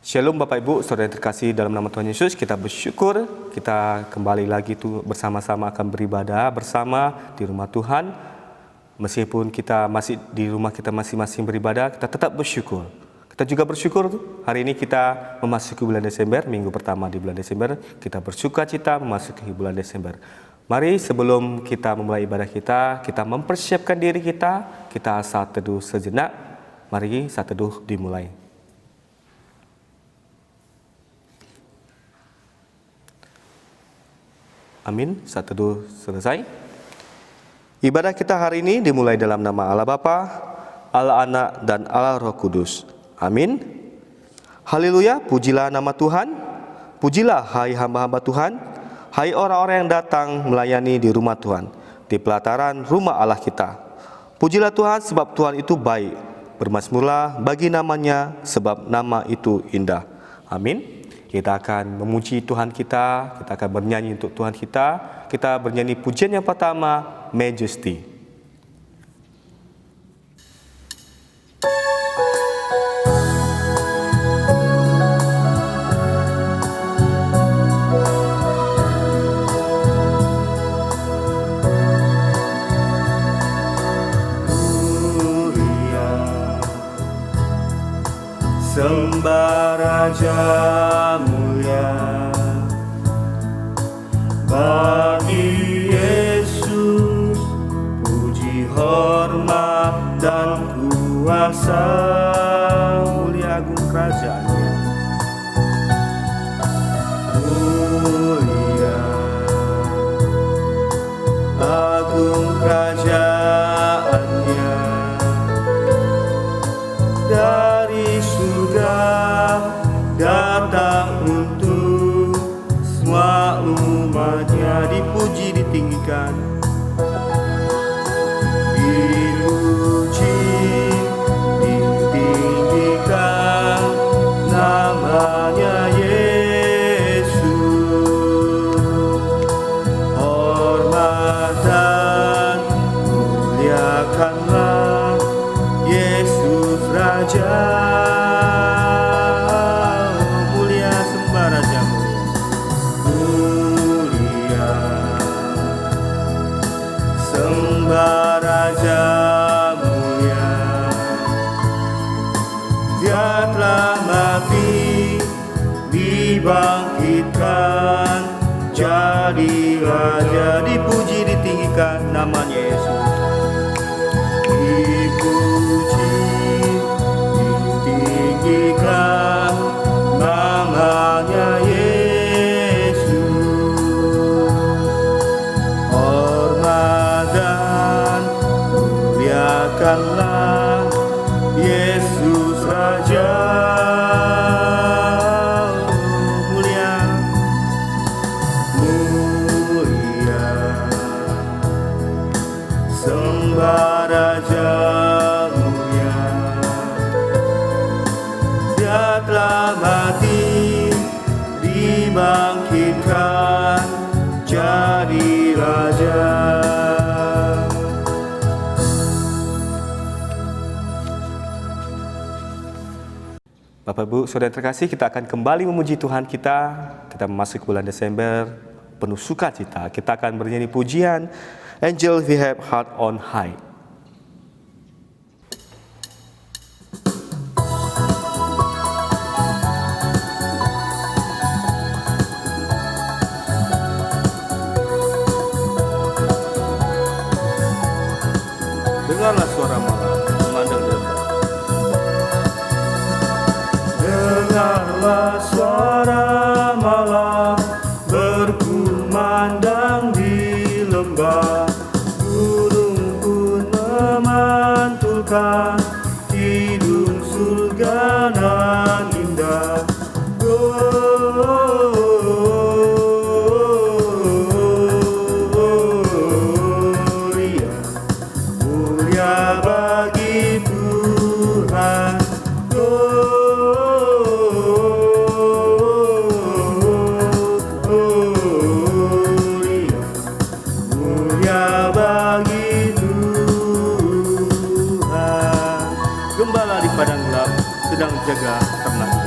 Shalom Bapak Ibu, saudara yang terkasih dalam nama Tuhan Yesus, kita bersyukur kita kembali lagi bersama-sama akan beribadah bersama di rumah Tuhan. Meskipun kita masih di rumah kita masing-masing beribadah, kita tetap bersyukur. Kita juga bersyukur hari ini kita memasuki bulan Desember, minggu pertama di bulan Desember, kita bersuka cita memasuki bulan Desember. Mari sebelum kita memulai ibadah kita mempersiapkan diri kita saat teduh sejenak. Mari saat teduh dimulai. Amin, saat teduh selesai. Ibadah kita hari ini dimulai dalam nama Allah Bapa, Allah Anak, dan Allah Roh Kudus. Amin. Haleluya, pujilah nama Tuhan. Pujilah hai hamba-hamba Tuhan, hai orang-orang yang datang melayani di rumah Tuhan, di pelataran rumah Allah kita. Pujilah Tuhan sebab Tuhan itu baik. Bermazmurlah bagi namanya sebab nama itu indah. Amin. Kita akan memuji Tuhan kita akan bernyanyi untuk Tuhan kita bernyanyi pujian yang pertama, Majesty. Sembah Raja mulia bagi Yesus, puji hormat dan kuasa, mulia agung kerajaannya. Mulia agung kerajaannya, dari surga datang untuk semua umatnya. Dipuji, ditinggikan, dipuji, ditinggikan namanya Yesus. Hormat dan muliakanlah Yesus Raja. Mulia, sembah Raja mulia, sembah Raja mulia. Dia telah mati, dibangkitkan jadi Raja. Dipuji, ditinggikan namanya Yesus. Dipuji, ditinggikan namanya Yesus. Hormat dan muliakanlah Yesus Raja. Mulia, mulia, sembah Raja mulia. Dia telah mati, dibangkitkan jadi Raja. Bapak Ibu, saudara yang terkasih, kita akan kembali memuji Tuhan kita memasuki bulan Desember penuh sukacita. Kita akan bernyanyi pujian Angel We Have Heart on High. Dengarlah suara malam memandang di lembah. Dengarlah suara malam berkumandang di lembah. Gunung pun memantulkan hidung surga nan indah. Gloria, mulia bagi Tuhan. Gloria, mulia bagi Tuhan. Gembala di padang gelap sedang jaga ternaknya.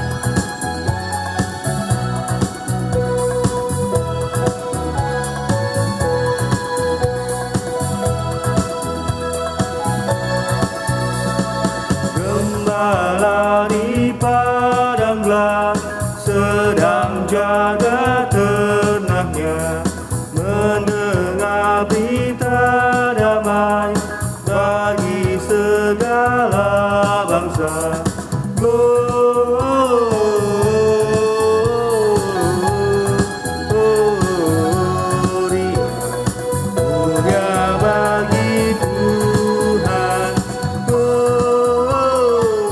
damai bagi segala bangsa. Gloria, mulia bagi Tuhan. Gloria,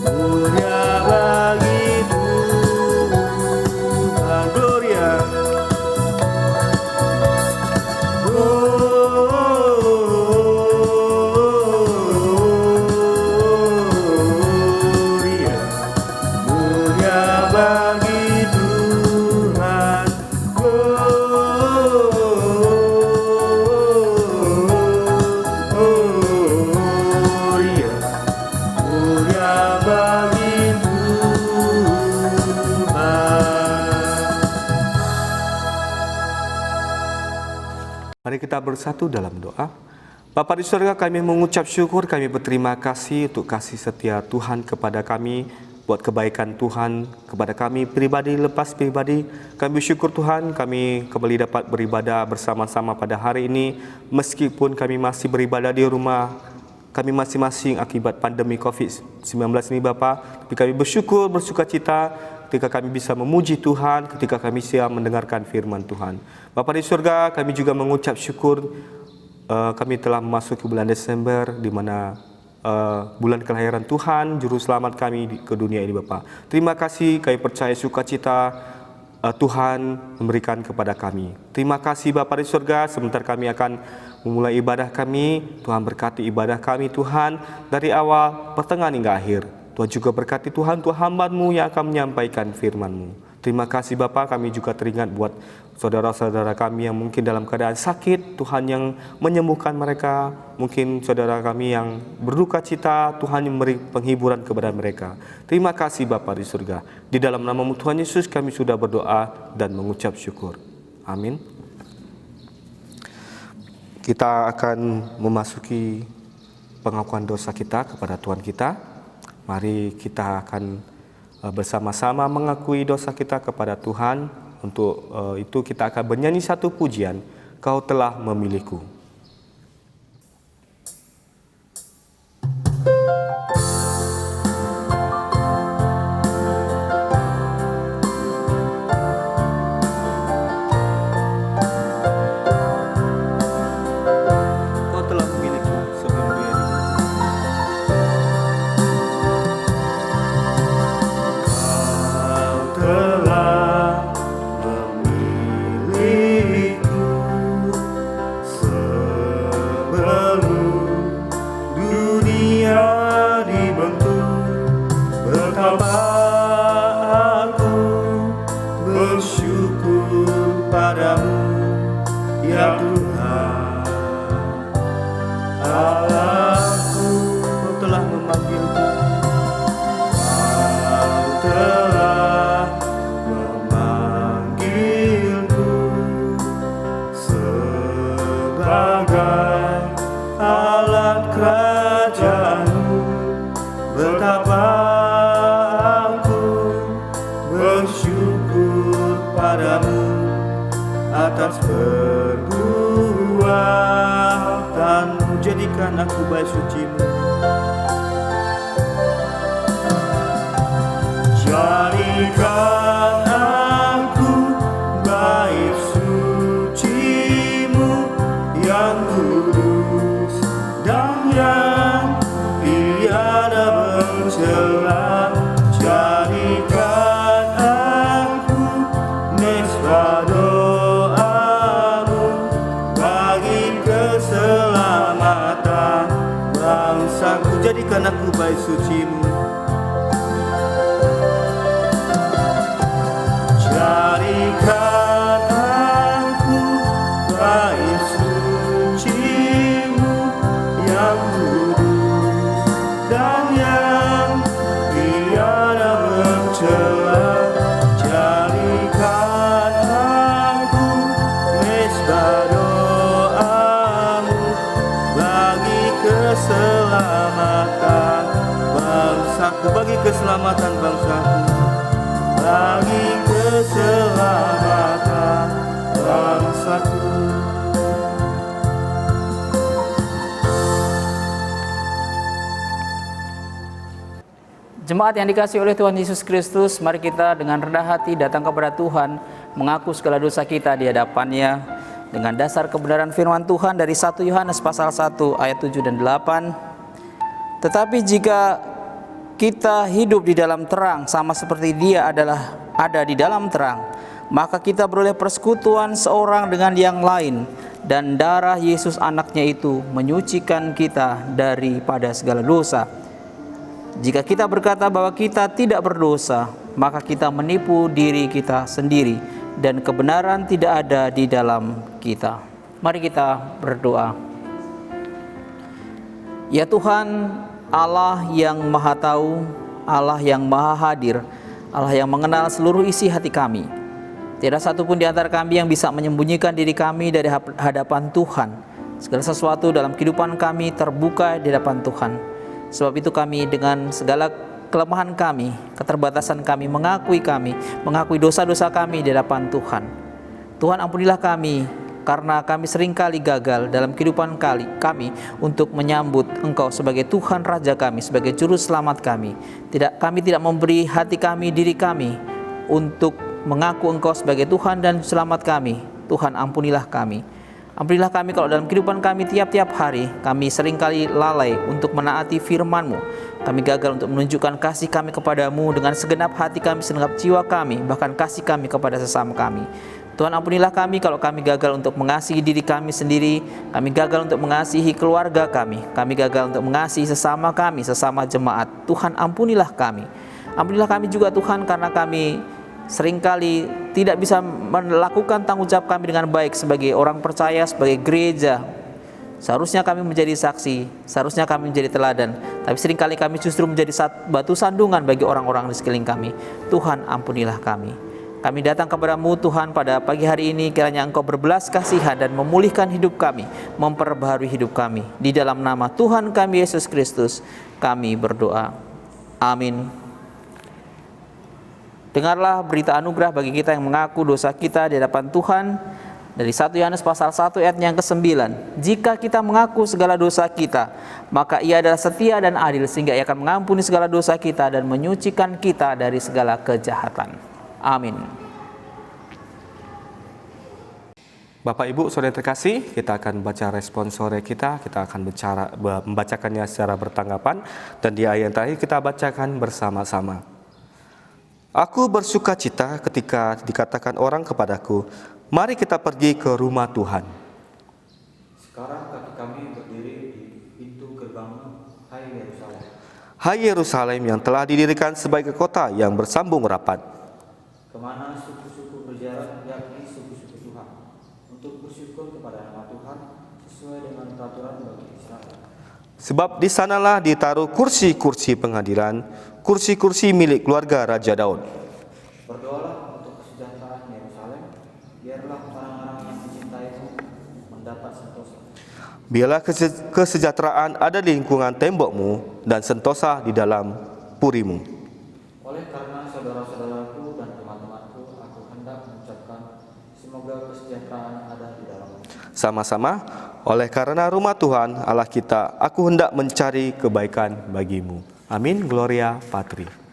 mulia bagi Tuhan. Gloria. Gloria, mulia bagi Tuhan. Gloria, mulia bagi Tuhan. Mari kita bersatu dalam doa. Bapa di surga, kami mengucap syukur, kami berterima kasih untuk kasih setia Tuhan kepada kami, buat kebaikan Tuhan kepada kami pribadi lepas pribadi. Kami bersyukur Tuhan, kami kembali dapat beribadah bersama-sama pada hari ini, meskipun kami masih beribadah di rumah kami masing-masing akibat pandemi COVID-19 ini Bapa. Tapi kami bersyukur, bersukacita ketika kami bisa memuji Tuhan, ketika kami siap mendengarkan firman Tuhan. Bapa di surga, kami juga mengucap syukur kami telah memasuki bulan Desember, di mana bulan kelahiran Tuhan, Juru Selamat kami ke dunia ini Bapa. Terima kasih, kami percaya sukacita Tuhan memberikan kepada kami. Terima kasih Bapa di surga, sebentar kami akan memulai ibadah kami. Tuhan berkati ibadah kami Tuhan, dari awal, pertengahan hingga akhir. Tuhan juga berkati Tuhan, Tuhan hamba-Mu yang akan menyampaikan firman-Mu. Terima kasih Bapa, kami juga teringat buat saudara-saudara kami yang mungkin dalam keadaan sakit, Tuhan yang menyembuhkan mereka. Mungkin saudara kami yang berduka cita, Tuhan yang memberi penghiburan kepada mereka. Terima kasih Bapa di surga. Di dalam nama-Mu Tuhan Yesus kami sudah berdoa dan mengucap syukur. Amin. Kita akan memasuki pengakuan dosa kita kepada Tuhan kita. Mari kita akan bersama-sama mengakui dosa kita kepada Tuhan. Untuk itu kita akan bernyanyi satu pujian, Kau telah memilihku. Kau telah memilihku sebelum dunia Kau telah memilihku sebelum dunia dibentuk. Betapa aku bersyukur padamu, ya Tuhan Allahku. Kau telah memanggilku. Kau telah memanggilku sebagai alat kerajaan-Mu. Betapa aku bersyukur padamu atas perbuatan-Mu. Jadikan aku bait suci-Mu. Jadikan aku bait suci-Mu yang kudus dan yang tiada bercela. Jadikan aku mesbah doa-Mu bagi keselamatan bangsaku. Jadikan aku bait suci-Mu. Jadikan aku bait suci-Mu yang kudus dan yang tiada bercela. Jadikan aku mesbah doa-Mu bagi keselamatan bangsaku. Bagi keselamatan bangsaku. Bagi keselamatan Jemaat yang dikasihi oleh Tuhan Yesus Kristus, mari kita dengan rendah hati datang kepada Tuhan, mengaku segala dosa kita di hadapan-Nya dengan dasar kebenaran firman Tuhan dari 1 Yohanes pasal 1 ayat 7 dan 8. Tetapi jika kita hidup di dalam terang sama seperti Dia ada di dalam terang, maka kita beroleh persekutuan seorang dengan yang lain, dan darah Yesus anaknya itu menyucikan kita daripada segala dosa. Jika kita berkata bahwa kita tidak berdosa, maka kita menipu diri kita sendiri dan kebenaran tidak ada di dalam kita. Mari kita berdoa. Ya Tuhan, Allah yang Maha Tahu, Allah yang Maha Hadir, Allah yang mengenal seluruh isi hati kami. Tidak satupun di antara kami yang bisa menyembunyikan diri kami dari hadapan Tuhan. Segala sesuatu dalam kehidupan kami terbuka di hadapan Tuhan. Sebab itu kami dengan segala kelemahan kami, keterbatasan kami, mengakui dosa-dosa kami di hadapan Tuhan. Tuhan, ampunilah kami karena kami seringkali gagal dalam kehidupan kami untuk menyambut Engkau sebagai Tuhan Raja kami, sebagai Juru Selamat kami. Kami tidak memberi hati kami, diri kami untuk mengaku Engkau sebagai Tuhan dan Selamat kami. Tuhan, ampunilah kami. Ampunilah kami kalau dalam kehidupan kami tiap-tiap hari kami seringkali lalai untuk menaati firman-Mu. Kami gagal untuk menunjukkan kasih kami kepadamu dengan segenap hati kami, segenap jiwa kami, bahkan kasih kami kepada sesama kami. Tuhan, ampunilah kami kalau kami gagal untuk mengasihi diri kami sendiri, kami gagal untuk mengasihi keluarga kami gagal untuk mengasihi sesama kami, sesama jemaat. Tuhan, ampunilah kami. Ampunilah kami juga Tuhan karena kami seringkali tidak bisa melakukan tanggung jawab kami dengan baik sebagai orang percaya, sebagai gereja. Seharusnya kami menjadi saksi, seharusnya kami menjadi teladan, tapi seringkali kami justru menjadi batu sandungan bagi orang-orang di sekeliling kami. Tuhan, ampunilah kami. Kami datang kepada-Mu Tuhan pada pagi hari ini, kiranya Engkau berbelas kasihan dan memulihkan hidup kami, memperbaharui hidup kami. Di dalam nama Tuhan kami Yesus Kristus kami berdoa. Amin. Dengarlah berita anugerah bagi kita yang mengaku dosa kita di hadapan Tuhan dari 1 Yohanes pasal 1 ayat yang ke-9. Jika kita mengaku segala dosa kita, maka Ia adalah setia dan adil sehingga Ia akan mengampuni segala dosa kita dan menyucikan kita dari segala kejahatan. Amin. Bapak Ibu Saudara terkasih, kita akan baca respon sore kita akan membacakannya secara bertanggapan, dan di ayat terakhir kita bacakan bersama-sama. Aku bersuka cita ketika dikatakan orang kepadaku, mari kita pergi ke rumah Tuhan. Sekarang kaki kami berdiri di pintu gerbang, hai Yerusalem. Hai Yerusalem yang telah didirikan sebagai kota yang bersambung rapat. Kemana suku-suku berjalan, yakni suku-suku Tuhan, untuk bersyukur kepada nama Tuhan sesuai dengan peraturan bagi Israel. Sebab di sanalah ditaruh kursi-kursi pengadilan, kursi-kursi milik keluarga Raja Daud. Berdoalah untuk kesejahteraan Yerusalem, biarlah orang-orang yang mencintaimu mendapat sentosa. Biarlah kesejahteraan ada di lingkungan tembokmu dan sentosa di dalam purimu. Oleh karena saudara-saudaraku dan teman-temanku, aku hendak mengucapkan semoga kesejahteraan ada di dalammu. Sama-sama, oleh karena rumah Tuhan Allah kita, aku hendak mencari kebaikan bagimu. Amin. Gloria Patri.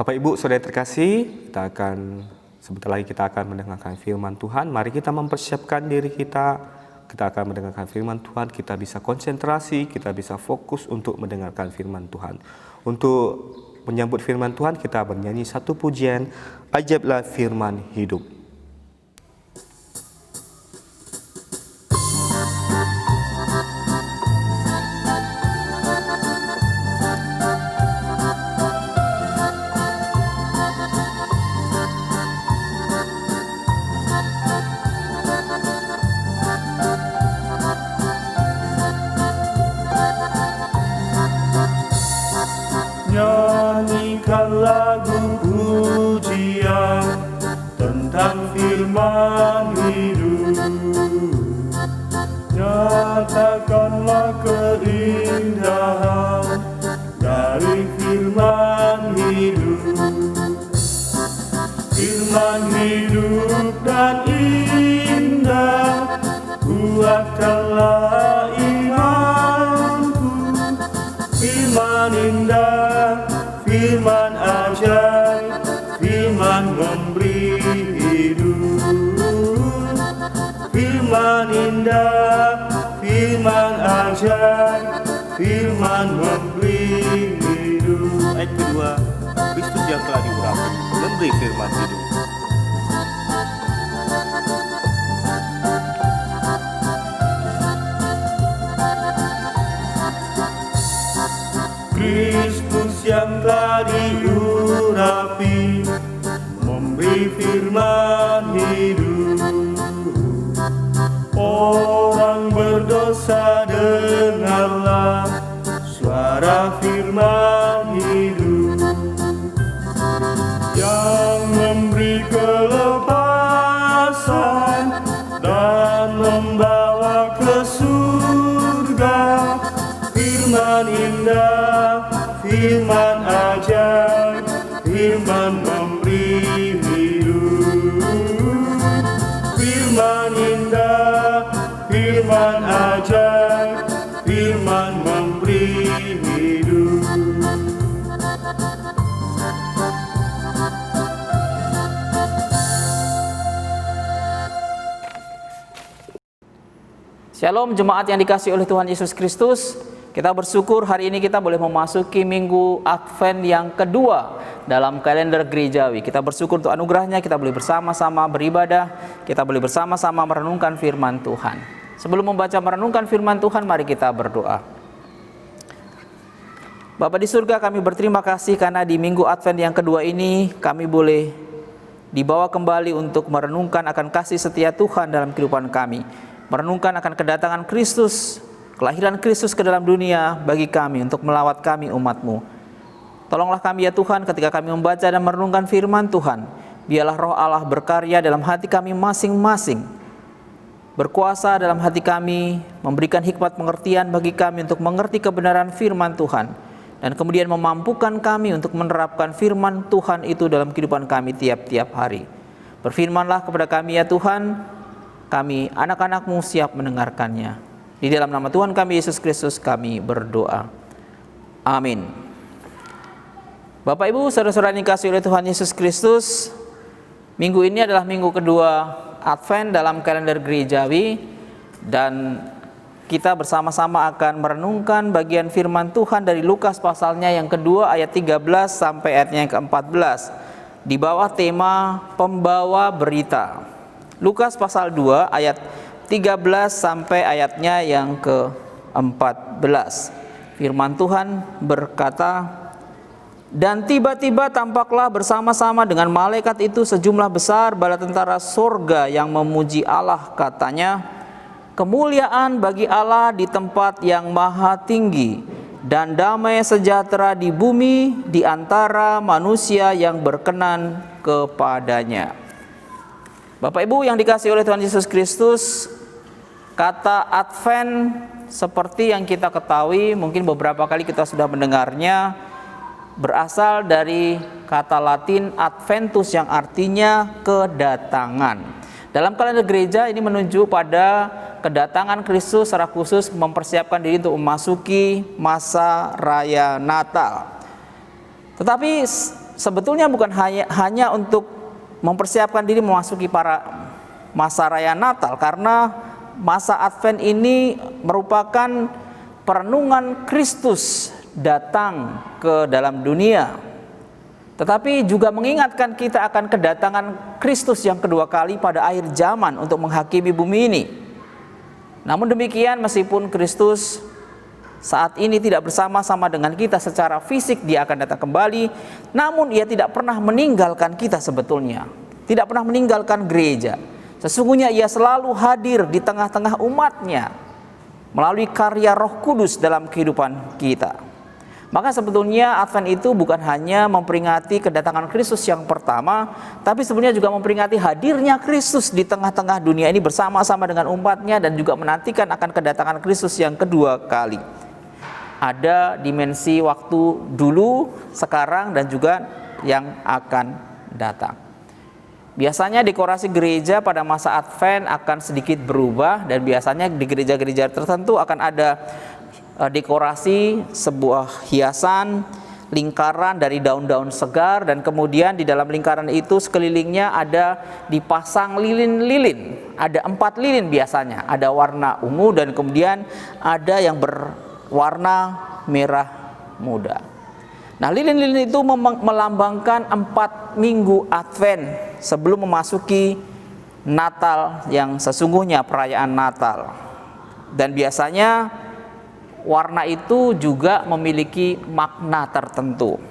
Bapak Ibu Saudara terkasih, sebentar lagi kita akan mendengarkan firman Tuhan. Mari kita mempersiapkan diri kita akan mendengarkan firman Tuhan. Kita bisa konsentrasi, kita bisa fokus untuk mendengarkan firman Tuhan. Untuk menyambut firman Tuhan, kita bernyanyi satu pujian, Ajaiblah Firman Hidup. Nyanyikan lagu pujian tentang firman hidup. Nyatakanlah keindahan dari firman hidup. Firman hidup dan indah, kuatkanlah imanku. Firman indah, firman ajaib, firman memberi hidup. Firman indah, firman ajaib, firman memberi hidup. Ayat kedua, Kristus yang telah diurapi memberi firman hidup. Kristus yang telah diurapi memberi firman hidup. Orang berdosa dengarlah suara firman hidup yang memberi kelepasan dan membawa ke surga. Firman indah, firman ajaib, firman memberi hidup. Firman indah, firman ajaib, firman memberi hidup. Shalom jemaat yang dikasihi oleh Tuhan Yesus Kristus. Kita bersyukur hari ini kita boleh memasuki minggu Advent yang kedua dalam kalender gerejawi. Kita bersyukur untuk anugerahnya, kita boleh bersama-sama beribadah, kita boleh bersama-sama merenungkan firman Tuhan. Sebelum membaca merenungkan firman Tuhan, mari kita berdoa. Bapa di surga, kami berterima kasih karena di minggu Advent yang kedua ini kami boleh dibawa kembali untuk merenungkan akan kasih setia Tuhan dalam kehidupan kami. Merenungkan akan kedatangan Kristus, kelahiran Kristus ke dalam dunia bagi kami untuk melawat kami umat-Mu. Tolonglah kami ya Tuhan ketika kami membaca dan merenungkan firman Tuhan. Biarlah roh Allah berkarya dalam hati kami masing-masing. Berkuasa dalam hati kami, memberikan hikmat pengertian bagi kami untuk mengerti kebenaran firman Tuhan. Dan kemudian memampukan kami untuk menerapkan firman Tuhan itu dalam kehidupan kami tiap-tiap hari. Berfirmanlah kepada kami ya Tuhan, kami anak-anak-Mu siap mendengarkannya. Di dalam nama Tuhan kami Yesus Kristus kami berdoa. Amin. Bapak Ibu, saudara-saudara yang dikasihi oleh Tuhan Yesus Kristus, minggu ini adalah minggu kedua Advent dalam kalender gerejawi, dan kita bersama-sama akan merenungkan bagian firman Tuhan dari Lukas pasalnya yang kedua ayat 13 sampai ayatnya yang ke-14 di bawah tema pembawa berita. Lukas pasal 2 ayat 13 sampai ayatnya yang ke-14. Firman Tuhan berkata, "Dan tiba-tiba tampaklah bersama-sama dengan malaikat itu sejumlah besar bala tentara sorga yang memuji Allah, katanya, kemuliaan bagi Allah di tempat yang maha tinggi, dan damai sejahtera di bumi di antara manusia yang berkenan kepadanya." Bapak Ibu yang dikasihi oleh Tuhan Yesus Kristus, kata Advent seperti yang kita ketahui, mungkin beberapa kali kita sudah mendengarnya, berasal dari kata Latin Adventus yang artinya kedatangan. Dalam kalender gereja ini menunjuk pada kedatangan Kristus secara khusus mempersiapkan diri untuk memasuki masa raya Natal. Tetapi sebetulnya bukan hanya untuk mempersiapkan diri memasuki para masa raya Natal, karena masa Advent ini merupakan perenungan Kristus datang ke dalam dunia tetapi juga mengingatkan kita akan kedatangan Kristus yang kedua kali pada akhir zaman untuk menghakimi bumi ini. Namun demikian, meskipun Kristus saat ini tidak bersama-sama dengan kita secara fisik, dia akan datang kembali, namun ia tidak pernah meninggalkan kita sebetulnya, tidak pernah meninggalkan gereja. Sesungguhnya ia selalu hadir di tengah-tengah umatnya melalui karya Roh Kudus dalam kehidupan kita. Maka sebetulnya Advent itu bukan hanya memperingati kedatangan Kristus yang pertama, tapi sebenarnya juga memperingati hadirnya Kristus di tengah-tengah dunia ini bersama-sama dengan umatnya, dan juga menantikan akan kedatangan Kristus yang kedua kali. Ada dimensi waktu dulu, sekarang, dan juga yang akan datang. Biasanya dekorasi gereja pada masa Advent akan sedikit berubah, dan biasanya di gereja-gereja tertentu akan ada dekorasi sebuah hiasan lingkaran dari daun-daun segar, dan kemudian di dalam lingkaran itu sekelilingnya ada dipasang lilin-lilin. Ada 4 lilin biasanya, ada warna ungu dan kemudian ada yang berwarna merah muda. Nah, lilin-lilin itu melambangkan 4 minggu Advent sebelum memasuki Natal yang sesungguhnya, perayaan Natal. Dan biasanya warna itu juga memiliki makna tertentu.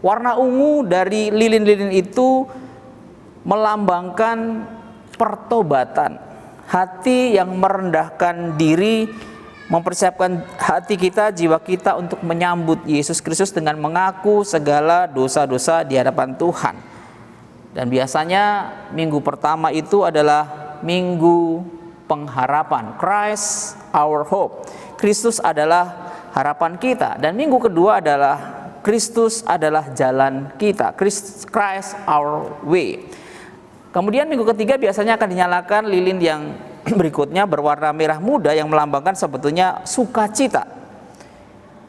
Warna ungu dari lilin-lilin itu melambangkan pertobatan, hati yang merendahkan diri, mempersiapkan hati kita, jiwa kita untuk menyambut Yesus Kristus dengan mengaku segala dosa-dosa di hadapan Tuhan. Dan biasanya minggu pertama itu adalah minggu pengharapan, Christ our hope. Kristus adalah harapan kita. Dan minggu kedua adalah Kristus adalah jalan kita, Christ our way. Kemudian minggu ketiga biasanya akan dinyalakan lilin yang berikutnya berwarna merah muda yang melambangkan sebetulnya sukacita.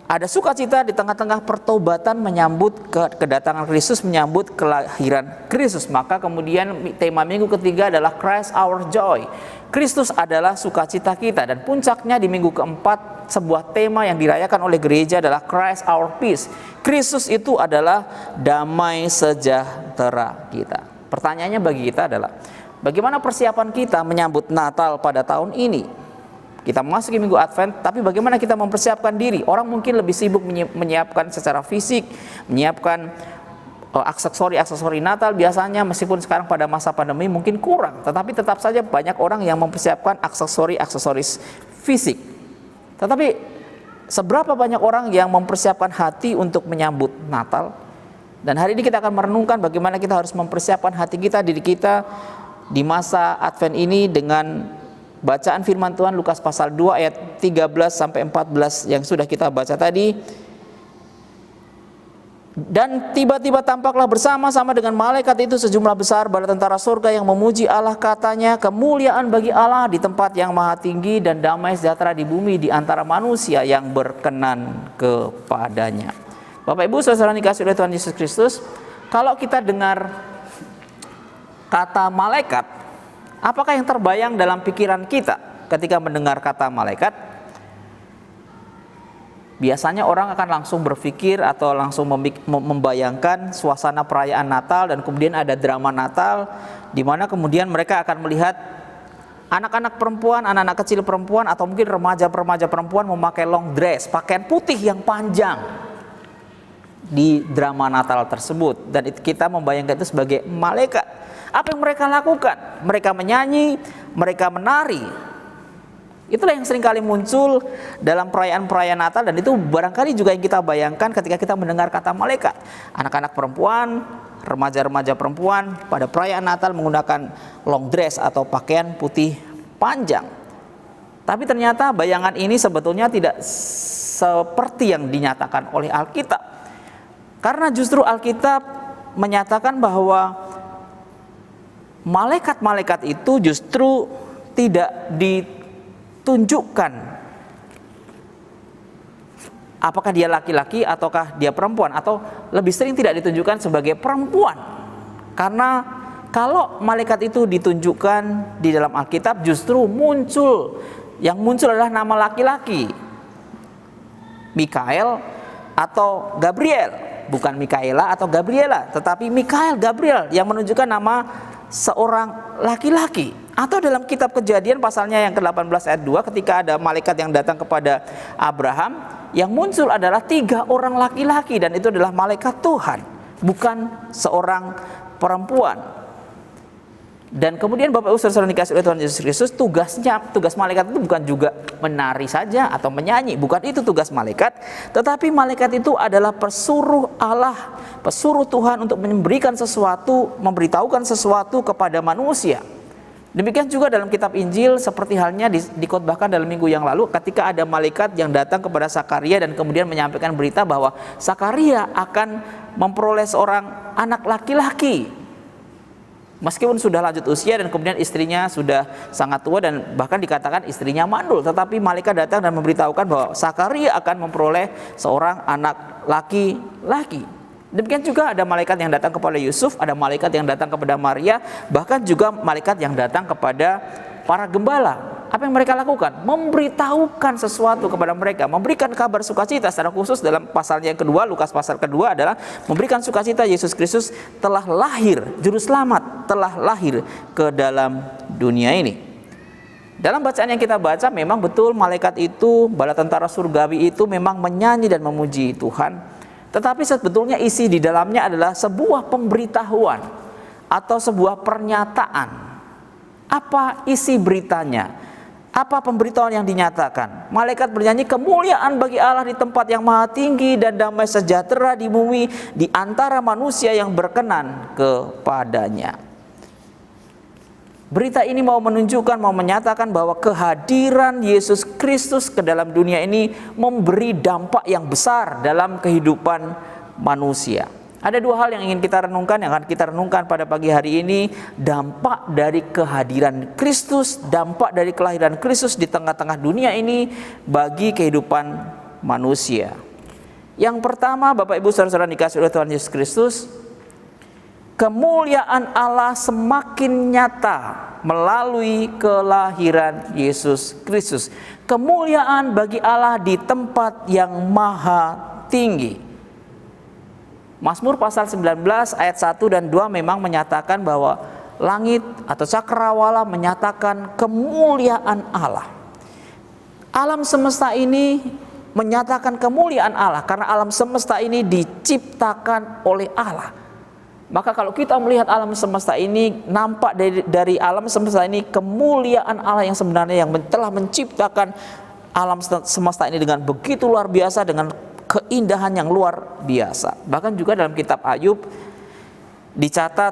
Ada sukacita di tengah-tengah pertobatan menyambut kedatangan Kristus, menyambut kelahiran Kristus. Maka kemudian tema minggu ketiga adalah Christ our joy. Kristus adalah sukacita kita, dan puncaknya di minggu keempat sebuah tema yang dirayakan oleh gereja adalah Christ our peace. Kristus itu adalah damai sejahtera kita. Pertanyaannya bagi kita adalah, bagaimana persiapan kita menyambut Natal pada tahun ini? Kita memasuki minggu Advent, tapi bagaimana kita mempersiapkan diri? Orang mungkin lebih sibuk menyiapkan secara fisik, menyiapkan aksesori Natal biasanya, meskipun sekarang pada masa pandemi mungkin kurang, tetapi tetap saja banyak orang yang mempersiapkan aksesoris fisik. Tetapi seberapa banyak orang yang mempersiapkan hati untuk menyambut Natal? Dan hari ini kita akan merenungkan bagaimana kita harus mempersiapkan hati kita, diri kita di masa Advent ini dengan bacaan firman Tuhan Lukas pasal 2 ayat 13 sampai 14 yang sudah kita baca tadi. Dan tiba-tiba tampaklah bersama-sama dengan malaikat itu sejumlah besar bala tentara surga yang memuji Allah, katanya, kemuliaan bagi Allah di tempat yang maha tinggi, dan damai sejahtera di bumi di antara manusia yang berkenan kepadanya. Bapak Ibu saudara dikasihi oleh Tuhan Yesus Kristus, kalau kita dengar kata malaikat, apakah yang terbayang dalam pikiran kita ketika mendengar kata malaikat? Biasanya orang akan langsung berpikir atau langsung membayangkan suasana perayaan Natal, dan kemudian ada drama Natal di mana kemudian mereka akan melihat anak-anak perempuan, anak-anak kecil perempuan, atau mungkin remaja-remaja perempuan memakai long dress, pakaian putih yang panjang di drama Natal tersebut. Dan kita membayangkan itu sebagai malaikat. Apa yang mereka lakukan? Mereka menyanyi, mereka menari. Itulah yang seringkali muncul dalam perayaan-perayaan Natal, dan itu barangkali juga yang kita bayangkan ketika kita mendengar kata malaikat. Anak-anak perempuan, remaja-remaja perempuan pada perayaan Natal menggunakan long dress atau pakaian putih panjang. Tapi ternyata bayangan ini sebetulnya tidak seperti yang dinyatakan oleh Alkitab. Karena justru Alkitab menyatakan bahwa malaikat-malaikat itu justru tidak ditunjukkan apakah dia laki-laki ataukah dia perempuan, atau lebih sering tidak ditunjukkan sebagai perempuan. Karena kalau malaikat itu ditunjukkan di dalam Alkitab, justru yang muncul adalah nama laki-laki, Mikael atau Gabriel. bukan Mikaela atau Gabriela, tetapi Mikael Gabriel yang menunjukkan nama seorang laki-laki. Atau dalam kitab Kejadian pasalnya yang ke-18 ayat 2, ketika ada malaikat yang datang kepada Abraham, yang muncul adalah 3 orang laki-laki, dan itu adalah malaikat Tuhan, bukan seorang perempuan. Dan kemudian Bapak Ibu Saudara dikasih oleh Tuhan Yesus Kristus, tugas malaikat itu bukan juga menari saja atau menyanyi, bukan itu tugas malaikat, tetapi malaikat itu adalah pesuruh Allah, pesuruh Tuhan untuk memberikan sesuatu, memberitahukan sesuatu kepada manusia. Demikian juga dalam kitab Injil, seperti halnya dikotbahkan dalam minggu yang lalu, ketika ada malaikat yang datang kepada Sakaria dan kemudian menyampaikan berita bahwa Sakaria akan memperoleh seorang anak laki-laki. Meskipun sudah lanjut usia dan kemudian istrinya sudah sangat tua dan bahkan dikatakan istrinya mandul, tetapi malaikat datang dan memberitahukan bahwa Sakaria akan memperoleh seorang anak laki-laki. Demikian juga ada malaikat yang datang kepada Yusuf, ada malaikat yang datang kepada Maria, bahkan juga malaikat yang datang kepada para gembala. Apa yang mereka lakukan? Memberitahukan sesuatu kepada mereka, memberikan kabar sukacita. Secara khusus dalam pasalnya yang kedua, Lukas pasal kedua adalah memberikan sukacita Yesus Kristus telah lahir, juru selamat telah lahir ke dalam dunia ini. Dalam bacaan yang kita baca, memang betul malaikat itu, bala tentara surgawi itu memang menyanyi dan memuji Tuhan. Tetapi sebetulnya isi di dalamnya adalah sebuah pemberitahuan atau sebuah pernyataan. Apa isi beritanya? Apa pemberitahuan yang dinyatakan? Malaikat bernyanyi, kemuliaan bagi Allah di tempat yang maha tinggi dan damai sejahtera di bumi di antara manusia yang berkenan kepadanya. Berita ini mau menunjukkan, mau menyatakan bahwa kehadiran Yesus Kristus ke dalam dunia ini memberi dampak yang besar dalam kehidupan manusia. Ada 2 hal yang ingin kita renungkan, yang akan kita renungkan pada pagi hari ini. Dampak dari kehadiran Kristus, dampak dari kelahiran Kristus di tengah-tengah dunia ini bagi kehidupan manusia. Yang pertama, Bapak Ibu Saudara dikasih oleh Tuhan Yesus Kristus, kemuliaan Allah semakin nyata melalui kelahiran Yesus Kristus. Kemuliaan bagi Allah di tempat yang maha tinggi. Mazmur pasal 19 ayat 1 dan 2 memang menyatakan bahwa langit atau cakrawala menyatakan kemuliaan Allah. Alam semesta ini menyatakan kemuliaan Allah karena alam semesta ini diciptakan oleh Allah. Maka kalau kita melihat alam semesta ini, nampak dari alam semesta ini kemuliaan Allah yang sebenarnya, yang telah menciptakan alam semesta ini dengan begitu luar biasa, dengan keindahan yang luar biasa. Bahkan juga dalam kitab Ayub dicatat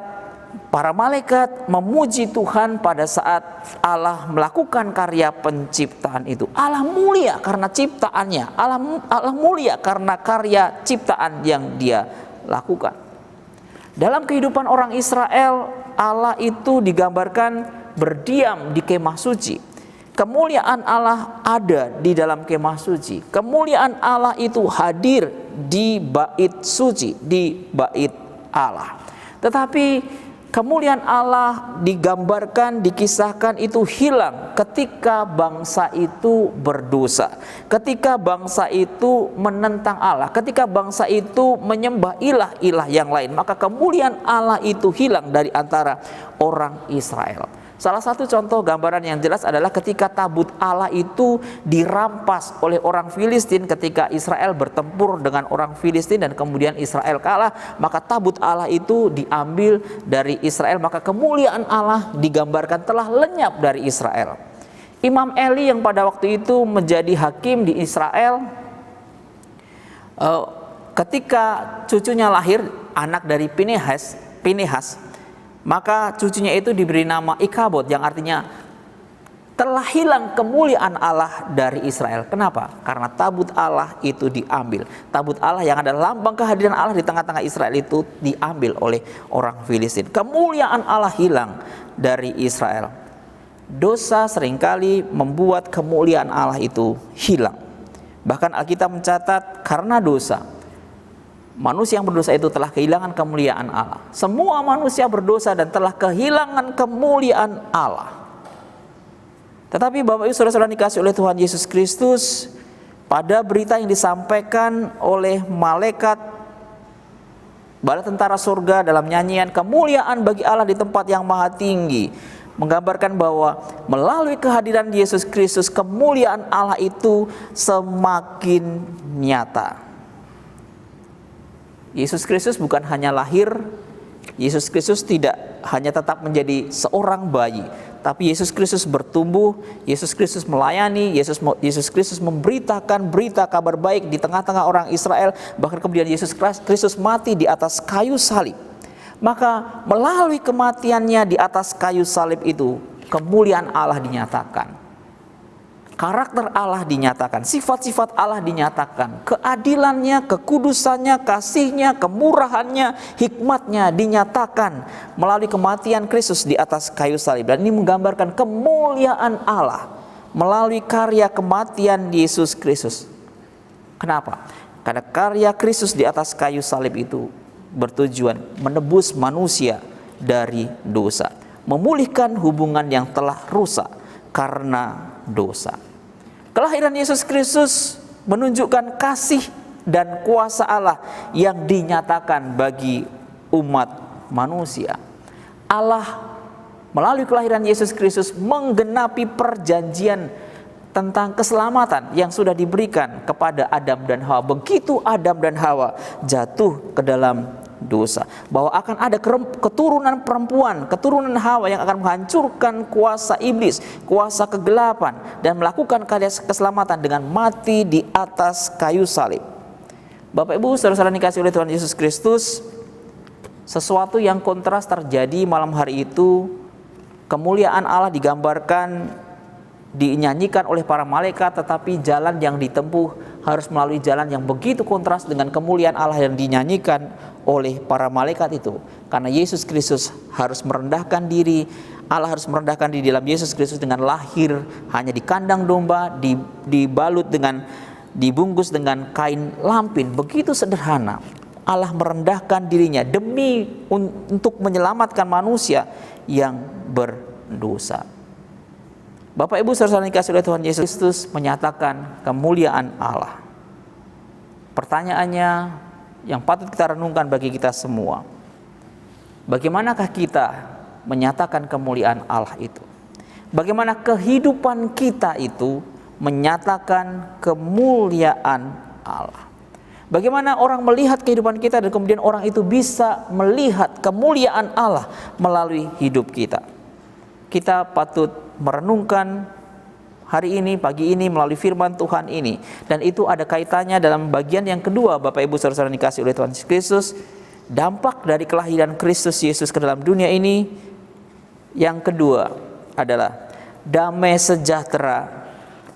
para malaikat memuji Tuhan pada saat Allah melakukan karya penciptaan itu. Allah mulia karena ciptaannya, Allah mulia karena karya ciptaan yang Dia lakukan. Dalam kehidupan orang Israel, Allah itu digambarkan berdiam di kemah suci. Kemuliaan Allah ada di dalam kemah suci. Kemuliaan Allah itu hadir di bait suci, di bait Allah. Tetapi kemuliaan Allah digambarkan, dikisahkan itu hilang ketika bangsa itu berdosa. Ketika bangsa itu menentang Allah, ketika bangsa itu menyembah ilah-ilah yang lain, maka kemuliaan Allah itu hilang dari antara orang Israel. Salah satu contoh gambaran yang jelas adalah ketika tabut Allah itu dirampas oleh orang Filistin ketika Israel bertempur dengan orang Filistin dan kemudian Israel kalah, maka tabut Allah itu diambil dari Israel, maka kemuliaan Allah digambarkan telah lenyap dari Israel. Imam Eli yang pada waktu itu menjadi hakim di Israel, ketika cucunya lahir, anak dari Pinehas, maka cucunya itu diberi nama Ikabod, yang artinya telah hilang kemuliaan Allah dari Israel. Kenapa? Karena tabut Allah itu diambil. Tabut Allah yang adalah lambang kehadiran Allah di tengah-tengah Israel itu diambil oleh orang Filistin. Kemuliaan Allah hilang dari Israel. Dosa seringkali membuat kemuliaan Allah itu hilang. Bahkan Alkitab mencatat karena dosa, manusia yang berdosa itu telah kehilangan kemuliaan Allah. Semua manusia berdosa dan telah kehilangan kemuliaan Allah. Tetapi Bapak Ibu Saudara-saudara dikasih oleh Tuhan Yesus Kristus, pada berita yang disampaikan oleh malaikat bala tentara surga dalam nyanyian kemuliaan bagi Allah di tempat yang maha tinggi, menggambarkan bahwa melalui kehadiran Yesus Kristus kemuliaan Allah itu semakin nyata. Yesus Kristus bukan hanya lahir, Yesus Kristus tidak hanya tetap menjadi seorang bayi, tapi Yesus Kristus bertumbuh, Yesus Kristus melayani, Yesus Kristus memberitakan berita kabar baik di tengah-tengah orang Israel, bahkan kemudian Yesus Kristus mati di atas kayu salib. Maka melalui kematiannya di atas kayu salib itu, kemuliaan Allah dinyatakan. Karakter Allah dinyatakan, sifat-sifat Allah dinyatakan, keadilannya, kekudusannya, kasihnya, kemurahannya, hikmatnya dinyatakan melalui kematian Kristus di atas kayu salib. Dan ini menggambarkan kemuliaan Allah melalui karya kematian Yesus Kristus. Kenapa? Karena karya Kristus di atas kayu salib itu bertujuan menebus manusia dari dosa, memulihkan hubungan yang telah rusak karena dosa. Kelahiran Yesus Kristus menunjukkan kasih dan kuasa Allah yang dinyatakan bagi umat manusia. Allah melalui kelahiran Yesus Kristus menggenapi perjanjian tentang keselamatan yang sudah diberikan kepada Adam dan Hawa. Begitu Adam dan Hawa jatuh ke dalam dosa, bahwa akan ada keturunan perempuan, keturunan Hawa yang akan menghancurkan kuasa iblis, kuasa kegelapan, dan melakukan karya keselamatan dengan mati di atas kayu salib. Bapak Ibu saudara-saudara dikasihi oleh Tuhan Yesus Kristus, sesuatu yang kontras terjadi malam hari itu. Kemuliaan Allah digambarkan, dinyanyikan oleh para malaikat, tetapi jalan yang ditempuh harus melalui jalan yang begitu kontras dengan kemuliaan Allah yang dinyanyikan oleh para malaikat itu. Karena Yesus Kristus harus merendahkan diri, Allah harus merendahkan diri dalam Yesus Kristus dengan lahir hanya di kandang domba, dibalut dengan, dibungkus dengan kain lampin, begitu sederhana. Allah merendahkan dirinya demi untuk menyelamatkan manusia yang berdosa. Bapak Ibu saudara dikasihi oleh Tuhan Yesus Kristus menyatakan kemuliaan Allah. Pertanyaannya yang patut kita renungkan bagi kita semua, bagaimanakah kita menyatakan kemuliaan Allah itu? Bagaimana kehidupan kita itu menyatakan kemuliaan Allah? Bagaimana orang melihat kehidupan kita dan kemudian orang itu bisa melihat kemuliaan Allah melalui hidup kita? Kita patut merenungkan hari ini, pagi ini melalui firman Tuhan ini. Dan itu ada kaitannya dalam bagian yang kedua, Bapak Ibu saudara dikasihi oleh Tuhan Yesus Kristus. Dampak dari kelahiran Kristus Yesus ke dalam dunia ini, yang kedua adalah damai sejahtera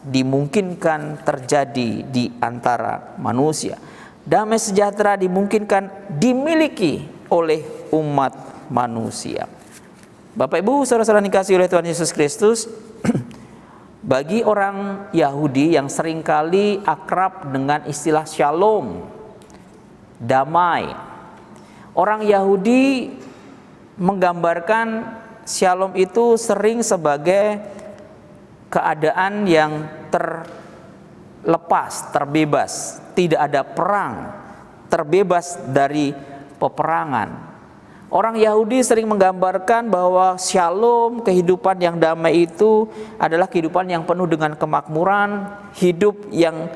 dimungkinkan terjadi di antara manusia. Damai sejahtera dimungkinkan dimiliki oleh umat manusia. Bapak Ibu saudara-saudara dikasihi oleh Tuhan Yesus Kristus, bagi orang Yahudi yang seringkali akrab dengan istilah shalom, damai, orang Yahudi menggambarkan shalom itu sering sebagai keadaan yang terlepas, terbebas, tidak ada perang, terbebas dari peperangan. Orang Yahudi sering menggambarkan bahwa shalom, kehidupan yang damai itu adalah kehidupan yang penuh dengan kemakmuran, hidup yang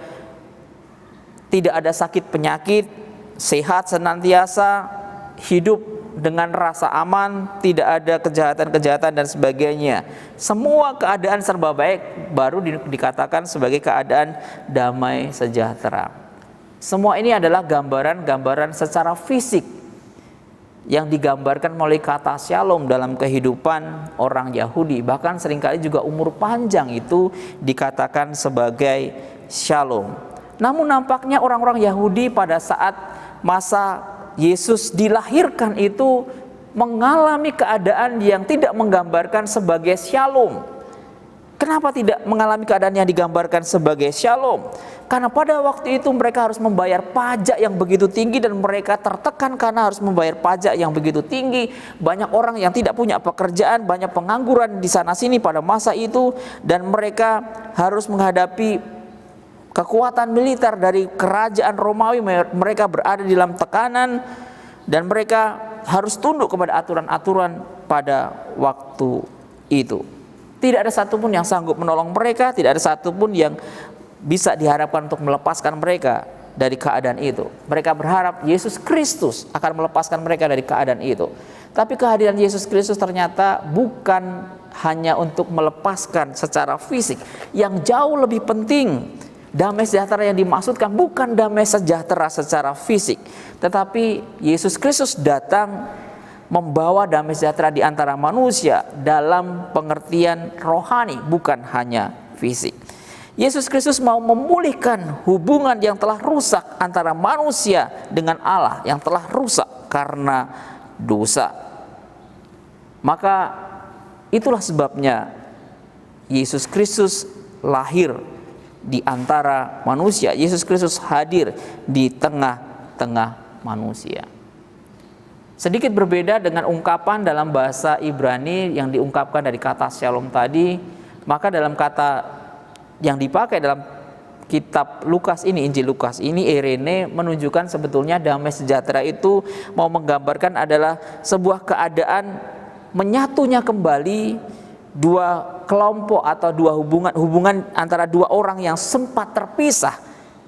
tidak ada sakit penyakit, sehat senantiasa, hidup dengan rasa aman, tidak ada kejahatan-kejahatan dan sebagainya. Semua keadaan serba baik baru dikatakan sebagai keadaan damai sejahtera. Semua ini adalah gambaran-gambaran secara fisik yang digambarkan melalui kata shalom dalam kehidupan orang Yahudi. Bahkan seringkali juga umur panjang itu dikatakan sebagai shalom. Namun nampaknya orang-orang Yahudi pada saat masa Yesus dilahirkan itu mengalami keadaan yang tidak menggambarkan sebagai shalom. Kenapa tidak mengalami keadaan yang digambarkan sebagai shalom? Karena pada waktu itu mereka harus membayar pajak yang begitu tinggi dan mereka tertekan karena harus membayar pajak yang begitu tinggi. Banyak orang yang tidak punya pekerjaan, banyak pengangguran di sana sini pada masa itu, dan mereka harus menghadapi kekuatan militer dari kerajaan Romawi. Mereka berada di dalam tekanan, dan mereka harus tunduk kepada aturan-aturan pada waktu itu. Tidak ada satupun yang sanggup menolong mereka, tidak ada satupun yang bisa diharapkan untuk melepaskan mereka dari keadaan itu. Mereka berharap Yesus Kristus akan melepaskan mereka dari keadaan itu. Tapi kehadiran Yesus Kristus ternyata bukan hanya untuk melepaskan secara fisik. Yang jauh lebih penting, damai sejahtera yang dimaksudkan bukan damai sejahtera secara fisik, tetapi Yesus Kristus datang membawa damai sejahtera di antara manusia dalam pengertian rohani, bukan hanya fisik. Yesus Kristus mau memulihkan hubungan yang telah rusak antara manusia dengan Allah yang telah rusak karena dosa. Maka itulah sebabnya Yesus Kristus lahir di antara manusia. Yesus Kristus hadir di tengah-tengah manusia. Sedikit berbeda dengan ungkapan dalam bahasa Ibrani yang diungkapkan dari kata shalom tadi, maka dalam kata yang dipakai dalam kitab Lukas ini, Injil Lukas ini, eirene, menunjukkan sebetulnya damai sejahtera itu mau menggambarkan adalah sebuah keadaan menyatunya kembali dua kelompok atau dua hubungan antara dua orang yang sempat terpisah,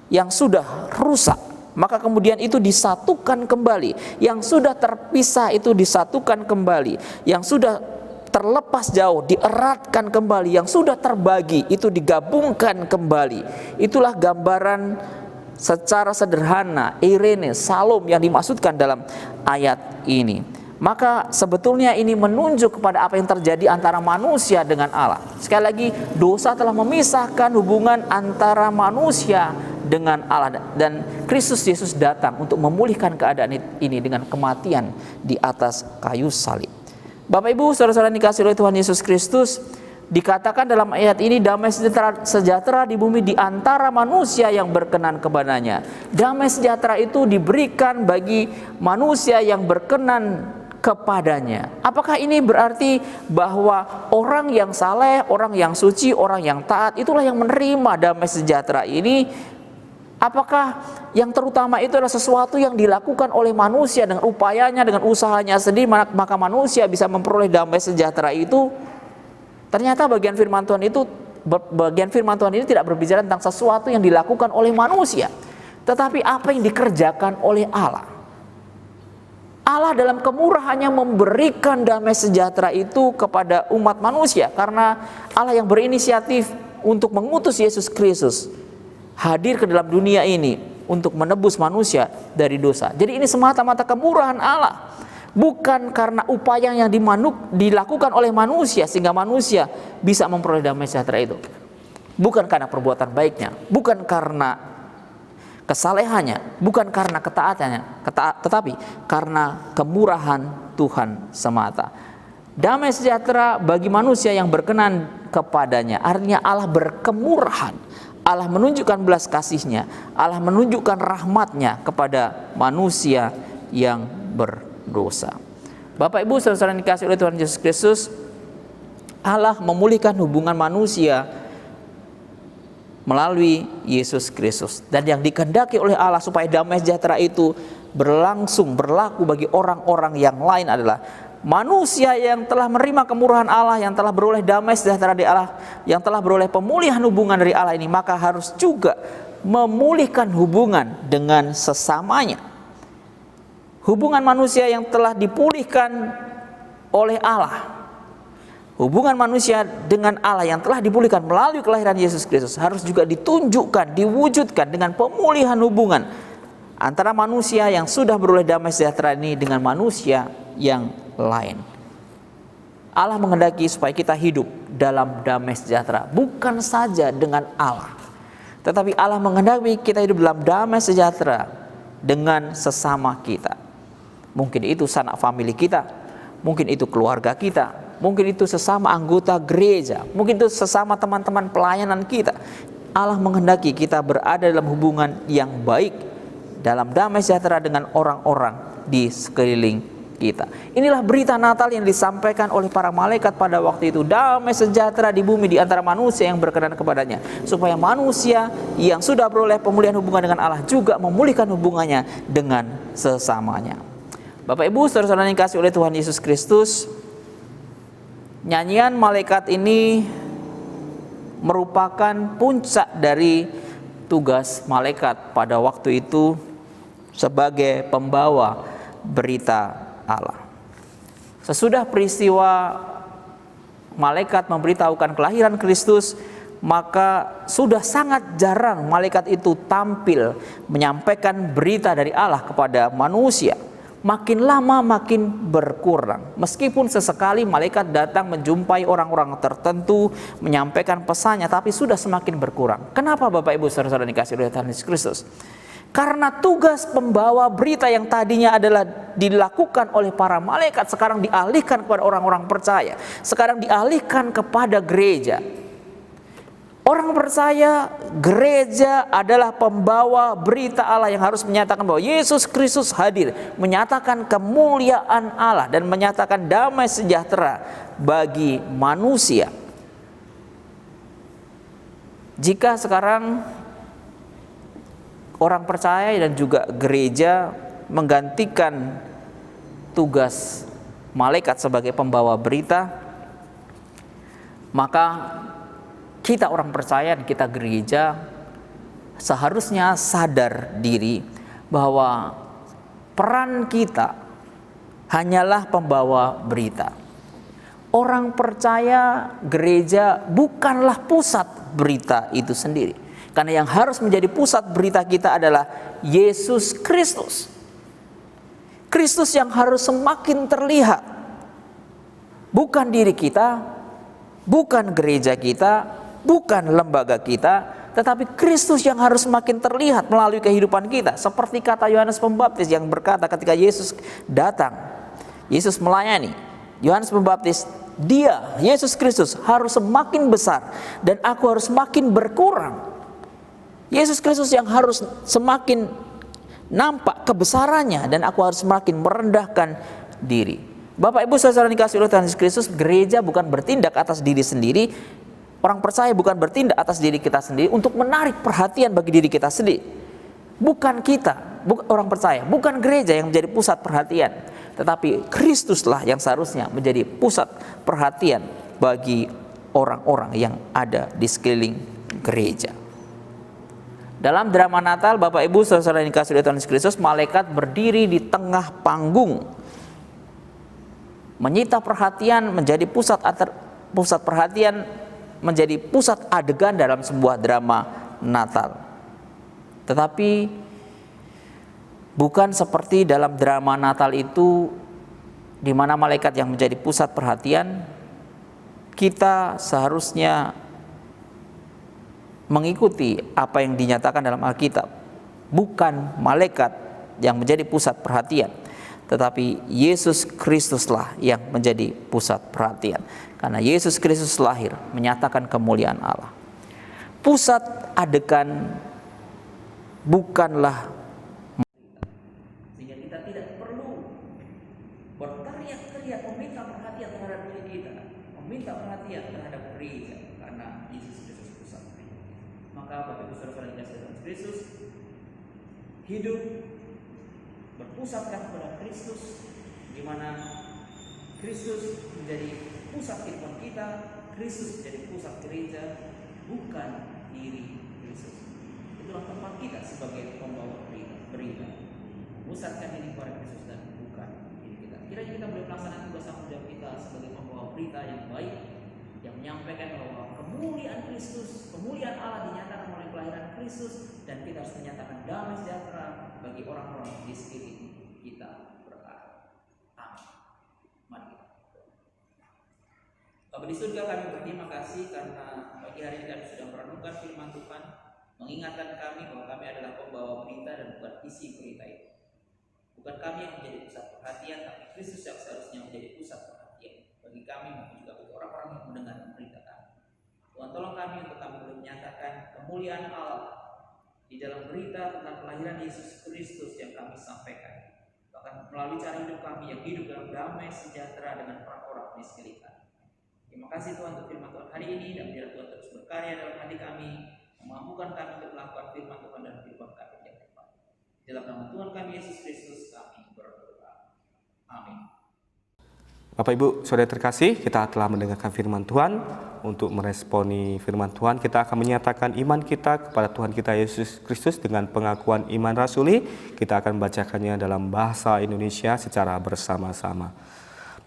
yang sudah rusak, maka kemudian itu disatukan kembali. Yang sudah terpisah itu disatukan kembali, yang sudah terlepas jauh dieratkan kembali, yang sudah terbagi itu digabungkan kembali. Itulah gambaran secara sederhana eirene, salom yang dimaksudkan dalam ayat ini. Maka sebetulnya ini menunjuk kepada apa yang terjadi antara manusia dengan Allah. Sekali lagi, dosa telah memisahkan hubungan antara manusia dengan Allah, dan Kristus Yesus datang untuk memulihkan keadaan ini dengan kematian di atas kayu salib. Bapak Ibu, saudara-saudara dikasihi oleh Tuhan Yesus Kristus, dikatakan dalam ayat ini damai sejahtera di bumi di antara manusia yang berkenan kepadanya. Damai sejahtera itu diberikan bagi manusia yang berkenan kepadanya. Apakah ini berarti bahwa orang yang saleh, orang yang suci, orang yang taat itulah yang menerima damai sejahtera ini? Apakah yang terutama itu adalah sesuatu yang dilakukan oleh manusia dengan upayanya, dengan usahanya sendiri, maka manusia bisa memperoleh damai sejahtera itu? Ternyata bagian firman Tuhan ini tidak berbicara tentang sesuatu yang dilakukan oleh manusia, tetapi apa yang dikerjakan oleh Allah. Allah dalam kemurahannya memberikan damai sejahtera itu kepada umat manusia, karena Allah yang berinisiatif untuk mengutus Yesus Kristus hadir ke dalam dunia ini untuk menebus manusia dari dosa. Jadi ini semata-mata kemurahan Allah, bukan karena upaya yang dilakukan oleh manusia sehingga manusia bisa memperoleh damai sejahtera itu. Bukan karena perbuatan baiknya, bukan karena kesalehannya, bukan karena ketaatannya, tetapi karena kemurahan Tuhan semata. Damai sejahtera bagi manusia yang berkenan kepadanya, artinya Allah berkemurahan. Allah menunjukkan belas kasih-Nya, Allah menunjukkan rahmat-Nya kepada manusia yang berdosa. Bapak Ibu, saudara-saudara yang dikasihi oleh Tuhan Yesus Kristus, Allah memulihkan hubungan manusia melalui Yesus Kristus. Dan yang dikehendaki oleh Allah supaya damai sejahtera itu berlaku bagi orang-orang yang lain adalah manusia yang telah menerima kemurahan Allah, yang telah beroleh damai sejahtera dari Allah, yang telah beroleh pemulihan hubungan dari Allah ini, maka harus juga memulihkan hubungan dengan sesamanya. Hubungan manusia yang telah dipulihkan oleh Allah, hubungan manusia dengan Allah yang telah dipulihkan melalui kelahiran Yesus Kristus harus juga ditunjukkan, diwujudkan dengan pemulihan hubungan antara manusia yang sudah beroleh damai sejahtera ini dengan manusia yang lain. Allah menghendaki supaya kita hidup dalam damai sejahtera, bukan saja dengan Allah, tetapi Allah menghendaki kita hidup dalam damai sejahtera dengan sesama kita. Mungkin itu sanak famili kita, mungkin itu keluarga kita, mungkin itu sesama anggota gereja, mungkin itu sesama teman-teman pelayanan kita. Allah menghendaki kita berada dalam hubungan yang baik, dalam damai sejahtera dengan orang-orang di sekeliling kita. Inilah berita Natal yang disampaikan oleh para malaikat pada waktu itu. Damai sejahtera di bumi di antara manusia yang berkenan kepadanya, supaya manusia yang sudah beroleh pemulihan hubungan dengan Allah juga memulihkan hubungannya dengan sesamanya. Bapak Ibu saudara-saudara yang dikasihi oleh Tuhan Yesus Kristus, nyanyian malaikat ini merupakan puncak dari tugas malaikat pada waktu itu sebagai pembawa berita Allah. Sesudah peristiwa malaikat memberitahukan kelahiran Kristus, maka sudah sangat jarang malaikat itu tampil menyampaikan berita dari Allah kepada manusia. Makin lama makin berkurang. Meskipun sesekali malaikat datang menjumpai orang-orang tertentu menyampaikan pesannya, tapi sudah semakin berkurang. Kenapa Bapak Ibu saudara-saudara dikasihi oleh Tuhan Yesus Kristus? Karena tugas pembawa berita yang tadinya adalah dilakukan oleh para malaikat sekarang dialihkan kepada orang-orang percaya. Sekarang dialihkan kepada gereja. Orang percaya gereja adalah pembawa berita Allah yang harus menyatakan bahwa Yesus Kristus hadir, menyatakan kemuliaan Allah dan menyatakan damai sejahtera bagi manusia. Jika sekarang orang percaya dan juga gereja menggantikan tugas malaikat sebagai pembawa berita, maka kita orang percaya dan kita gereja seharusnya sadar diri bahwa peran kita hanyalah pembawa berita. Orang percaya gereja bukanlah pusat berita itu sendiri. Karena yang harus menjadi pusat berita kita adalah Yesus Kristus. Kristus yang harus semakin terlihat. Bukan diri kita, bukan gereja kita, bukan lembaga kita, tetapi Kristus yang harus semakin terlihat melalui kehidupan kita. Seperti kata Yohanes Pembaptis yang berkata ketika Yesus datang, Yesus melayani, Yohanes Pembaptis, dia, Yesus Kristus harus semakin besar dan aku harus semakin berkurang. Yesus Kristus yang harus semakin nampak kebesarannya dan aku harus semakin merendahkan diri. Bapak Ibu saudara dikasihi oleh Tuhan Yesus Kristus, gereja bukan bertindak atas diri sendiri. Orang percaya bukan bertindak atas diri kita sendiri untuk menarik perhatian bagi diri kita sendiri. Bukan kita, orang percaya, bukan gereja yang menjadi pusat perhatian, tetapi Kristuslah yang seharusnya menjadi pusat perhatian bagi orang-orang yang ada di sekeliling gereja. Dalam drama Natal, Bapak Ibu saudara yang dikasihi oleh Tuhan Yesus Kristus, malaikat berdiri di tengah panggung, menyita perhatian, menjadi pusat perhatian, menjadi pusat adegan dalam sebuah drama Natal. Tetapi bukan seperti dalam drama Natal itu di mana malaikat yang menjadi pusat perhatian. Kita seharusnya mengikuti apa yang dinyatakan dalam Alkitab. Bukan malaikat yang menjadi pusat perhatian, tetapi Yesus Kristuslah yang menjadi pusat perhatian. Karena Yesus Kristus lahir menyatakan kemuliaan Allah. Pusat adegan bukanlah, sehingga kita tidak perlu berteriak-teriak meminta perhatian terhadap diri kita, meminta perhatian terhadap gereja, karena Yesus Kristus pusat. Maka Bapak Ibu saudara yang dikasihi Tuhan Kristus, hidup berpusatkan kepada Kristus, di mana Kristus menjadi pusat kehidupan kita, Kristus menjadi pusat gereja, bukan diri Kristus. Itulah tempat kita sebagai pembawa berita. Pusatkan diri kepada Kristus dan bukan diri kita. Kiranya kita boleh melaksanakan tugas tanggung jawab kita sebagai pembawa berita yang baik, yang menyampaikan bahwa kemuliaan Kristus, kemuliaan Allah dinyatakan oleh kelahiran Kristus, dan kita harus menyatakan damai sejahtera bagi orang-orang di sekeliling kita berkata. Amin. Mari kita. Bapa di surga, kami berterima kasih karena pagi hari ini kami sudah merenungkan firman Tuhan, mengingatkan kami bahwa kami adalah pembawa berita dan bukan isi berita itu. Bukan kami yang menjadi pusat perhatian, tapi Kristus yang seharusnya menjadi pusat perhatian bagi kami maupun juga bagi orang-orang yang mendengar berita kami. Tuhan tolong kami untuk kami boleh menyatakan kemuliaan Allah di dalam berita tentang kelahiran Yesus Kristus yang kami sampaikan, bahkan melalui cara hidup kami yang hidup dalam damai sejahtera dengan orang-orang di sekeliling kami. Terima kasih Tuhan untuk firman Tuhan hari ini, dan biar Tuhan terus berkarya dalam hati kami, memampukan kami untuk melakukan firman Tuhan dan kehidupan kami yang depan. Dalam nama Tuhan kami Yesus Kristus kami berdoa. Amin. Bapak Ibu Saudara terkasih, kita telah mendengarkan firman Tuhan. Untuk meresponi firman Tuhan, kita akan menyatakan iman kita kepada Tuhan kita Yesus Kristus dengan pengakuan iman rasuli. Kita akan membacakannya dalam bahasa Indonesia secara bersama-sama.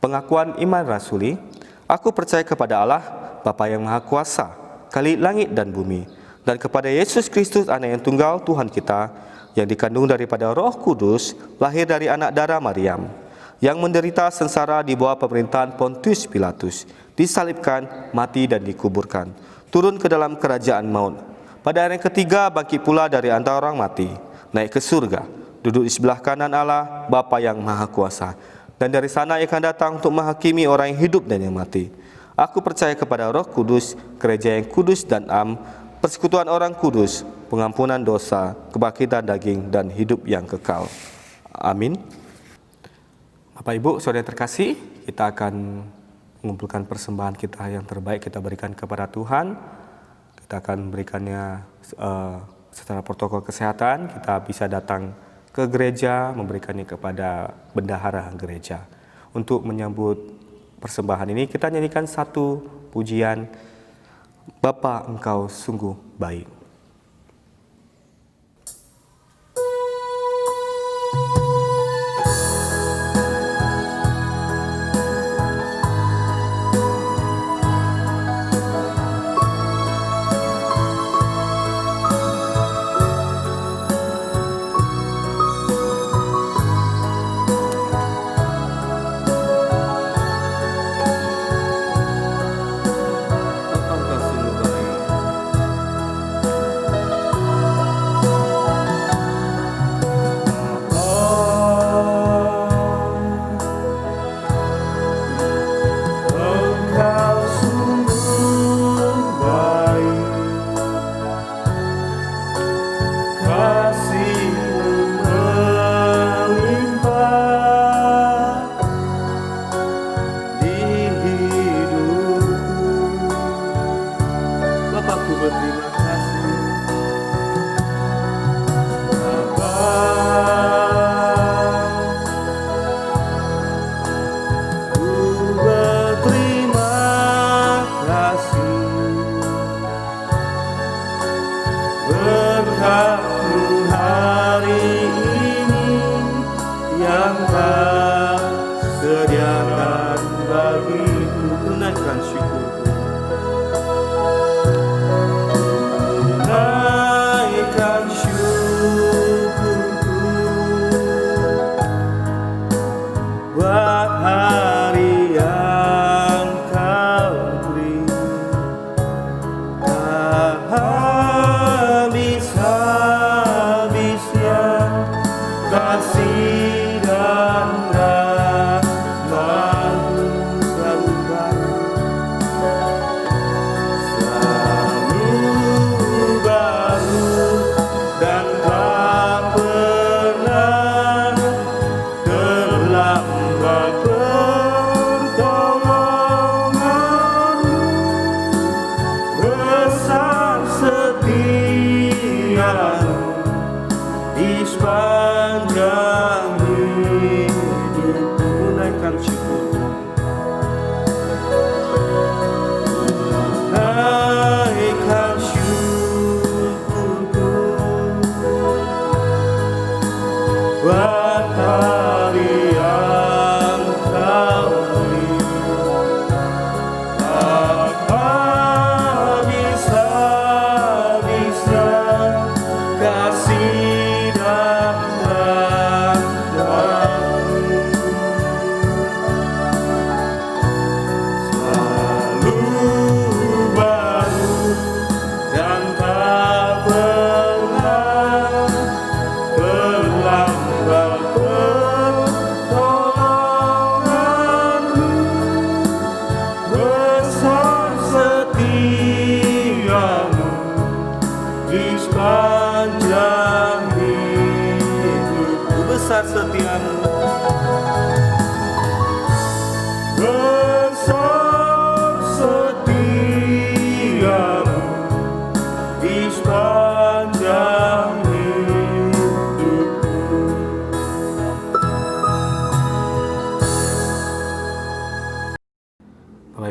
Pengakuan iman rasuli. Aku percaya kepada Allah, Bapa yang Maha Kuasa, Khalik langit dan bumi, dan kepada Yesus Kristus, Anak yang tunggal Tuhan kita, yang dikandung daripada Roh Kudus, lahir dari anak darah Maryam, yang menderita sengsara di bawah pemerintahan Pontius Pilatus, disalibkan, mati dan dikuburkan, turun ke dalam kerajaan maut. Pada hari yang ketiga bangkit pula dari antara orang mati, naik ke surga, duduk di sebelah kanan Allah, Bapa yang Maha Kuasa, dan dari sana ia akan datang untuk menghakimi orang yang hidup dan yang mati. Aku percaya kepada Roh Kudus, gereja yang kudus dan am, persekutuan orang kudus, pengampunan dosa, kebangkitan daging, dan hidup yang kekal. Amin. Bapak Ibu Saudara terkasih, kita akan mengumpulkan persembahan kita yang terbaik, kita berikan kepada Tuhan. Kita akan memberikannya secara protokol kesehatan. Kita bisa datang ke gereja, memberikannya kepada bendahara gereja. Untuk menyambut persembahan ini, kita nyanyikan satu pujian, Bapa Engkau sungguh baik.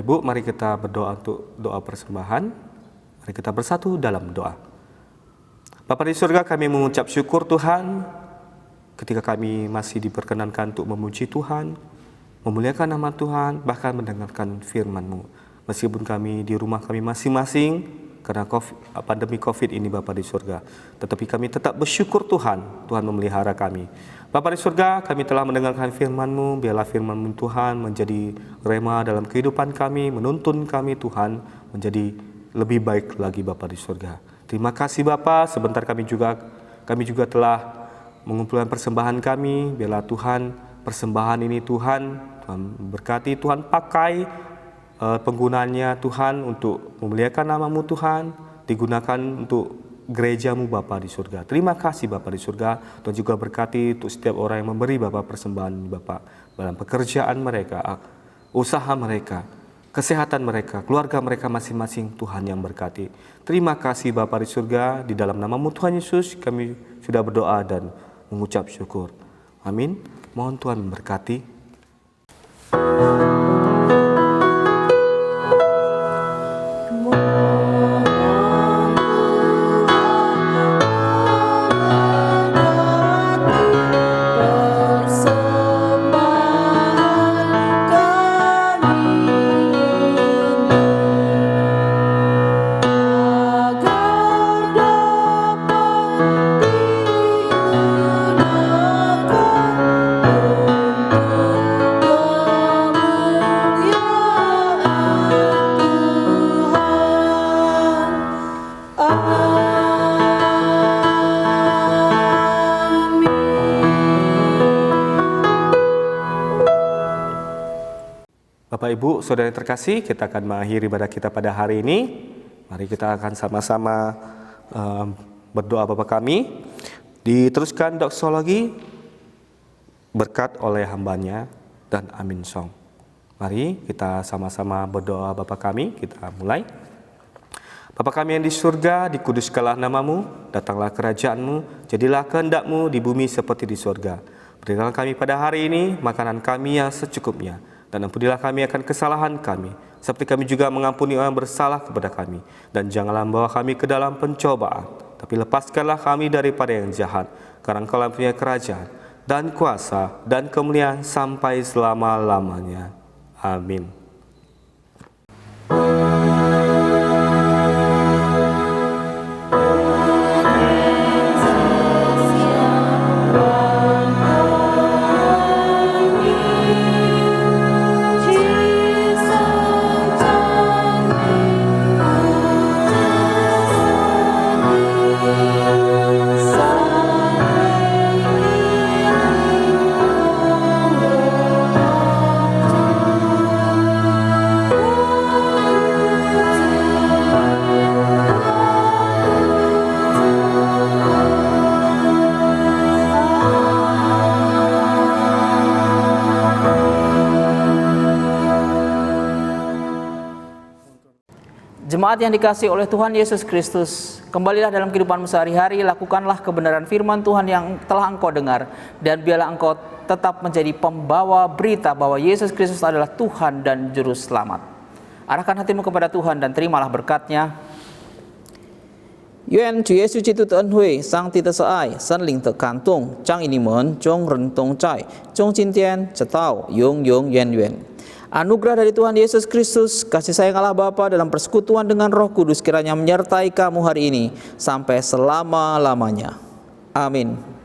Ibu, mari kita berdoa untuk doa persembahan. Mari kita bersatu dalam doa. Bapa di surga, kami mengucap syukur Tuhan ketika kami masih diperkenankan untuk memuji Tuhan, memuliakan nama Tuhan, bahkan mendengarkan firman-Mu. Meskipun kami di rumah kami masing-masing karena pandemi COVID ini Bapa di surga, tetapi kami tetap bersyukur Tuhan memelihara kami. Bapa di surga, kami telah mendengarkan firman-Mu, biarlah firman-Mu Tuhan menjadi rema dalam kehidupan kami, menuntun kami Tuhan menjadi lebih baik lagi Bapa di surga. Terima kasih Bapa, sebentar kami juga telah mengumpulkan persembahan kami, biarlah Tuhan persembahan ini Tuhan berkati, Tuhan pakai penggunaannya Tuhan untuk memuliakan nama-Mu Tuhan, digunakan untuk gereja-Mu Bapa di surga. Terima kasih Bapa di surga. Tuhan juga berkati untuk setiap orang yang memberi Bapa persembahan Bapa dalam pekerjaan mereka, usaha mereka, kesehatan mereka, keluarga mereka masing-masing. Tuhan yang berkati. Terima kasih Bapa di surga. Di dalam nama-Mu Tuhan Yesus kami sudah berdoa dan mengucap syukur. Amin. Mohon Tuhan memberkati. Bapak Ibu, Saudara yang terkasih, kita akan mengakhiri ibadah kita pada hari ini. Mari kita akan sama-sama berdoa Bapa kami. Diteruskan doksologi berkat oleh hambanya dan Amin Song. Mari kita sama-sama berdoa Bapa kami, kita mulai. Bapa kami yang di surga, dikuduskanlah nama-Mu, datanglah kerajaan-Mu, jadilah kehendak-Mu di bumi seperti di surga. Berikanlah kami pada hari ini makanan kami yang secukupnya, dan ampunilah kami akan kesalahan kami, seperti kami juga mengampuni orang bersalah kepada kami. Dan janganlah membawa kami ke dalam pencobaan, tapi lepaskanlah kami daripada yang jahat, karena Engkau punya kerajaan, dan kuasa, dan kemuliaan sampai selama-lamanya. Amin. Jemaat yang dikasihi oleh Tuhan Yesus Kristus, kembalilah dalam kehidupanmu sehari-hari, lakukanlah kebenaran firman Tuhan yang telah engkau dengar, dan biarlah engkau tetap menjadi pembawa berita bahwa Yesus Kristus adalah Tuhan dan Juru Selamat. Arahkan hatimu kepada Tuhan dan terimalah berkat-Nya. 愿主耶稣基督的恩惠、上帝的慈爱、圣灵的感动，降临你们众人同在，从今天直到永永远远。 Anugerah dari Tuhan Yesus Kristus, kasih sayang Allah Bapa dalam persekutuan dengan Roh Kudus kiranya menyertai kamu hari ini sampai selama-lamanya. Amin. Amin.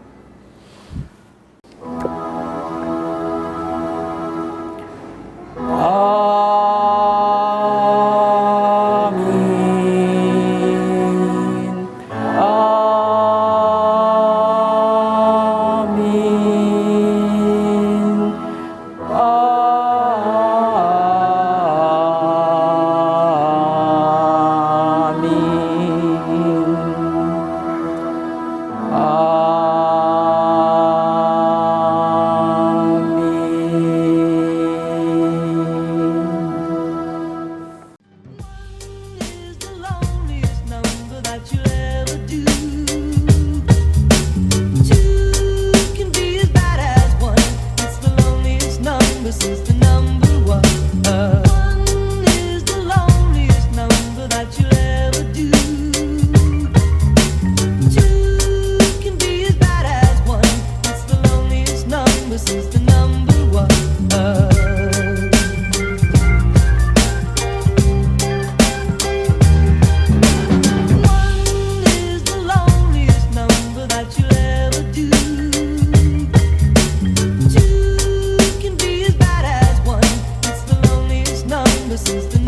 This is the